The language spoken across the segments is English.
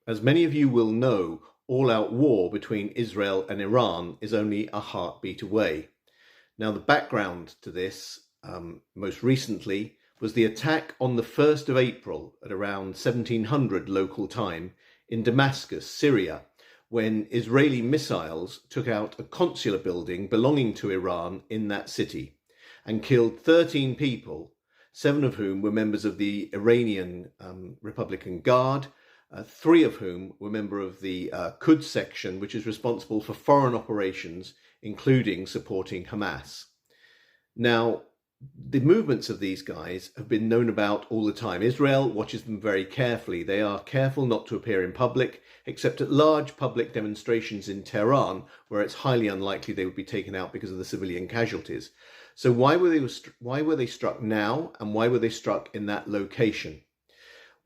As many of you will know, all-out war between Israel and Iran is only a heartbeat away. Now, the background to this, most recently, was the attack on the 1st of April at around 1700 local time in Damascus, Syria, when Israeli missiles took out a consular building belonging to Iran in that city and killed 13 people, 7 of whom were members of the Iranian Republican Guard, 3 of whom were members of the Quds section, which is responsible for foreign operations, including supporting Hamas. Now, the movements of these guys have been known about all the time. Israel watches them very carefully. They are careful not to appear in public, except at large public demonstrations in Tehran, where it's highly unlikely they would be taken out because of the civilian casualties. So why were they struck now, and why were they struck in that location?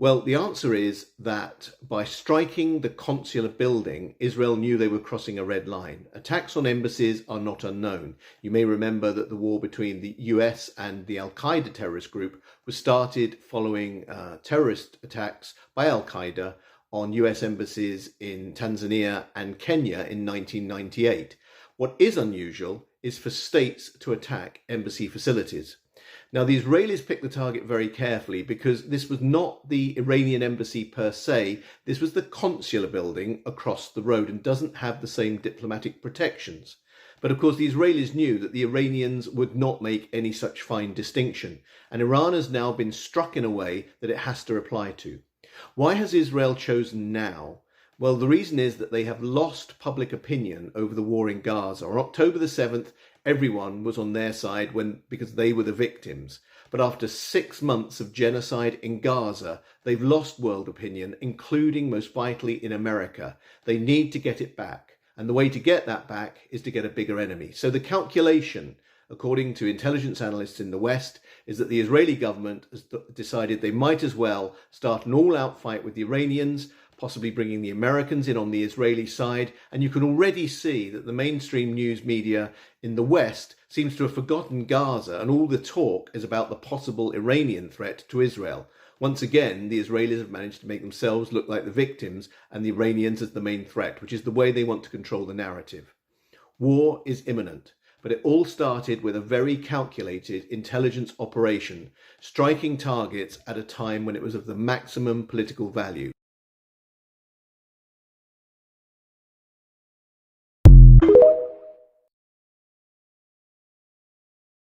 Well, the answer is that by striking the consular building, Israel knew they were crossing a red line. Attacks on embassies are not unknown. You may remember that the war between the US and the Al-Qaeda terrorist group was started following terrorist attacks by Al-Qaeda on US embassies in Tanzania and Kenya in 1998. What is unusual is for states to attack embassy facilities. Now, the Israelis picked the target very carefully because this was not the Iranian embassy per se. This was the consular building across the road and doesn't have the same diplomatic protections. But of course, the Israelis knew that the Iranians would not make any such fine distinction. And Iran has now been struck in a way that it has to reply to. Why has Israel chosen now? Well, the reason is that they have lost public opinion over the war in Gaza. On October the 7th, everyone was on their side because they were the victims. But after 6 months of genocide in Gaza, they've lost world opinion, including most vitally in America. They need to get it back. And the way to get that back is to get a bigger enemy. So the calculation, according to intelligence analysts in the West, is that the Israeli government has decided they might as well start an all-out fight with the Iranians, possibly bringing the Americans in on the Israeli side. And you can already see that the mainstream news media in the West seems to have forgotten Gaza, and all the talk is about the possible Iranian threat to Israel. Once again, the Israelis have managed to make themselves look like the victims and the Iranians as the main threat, which is the way they want to control the narrative. War is imminent. But it all started with a very calculated intelligence operation, striking targets at a time when it was of the maximum political value.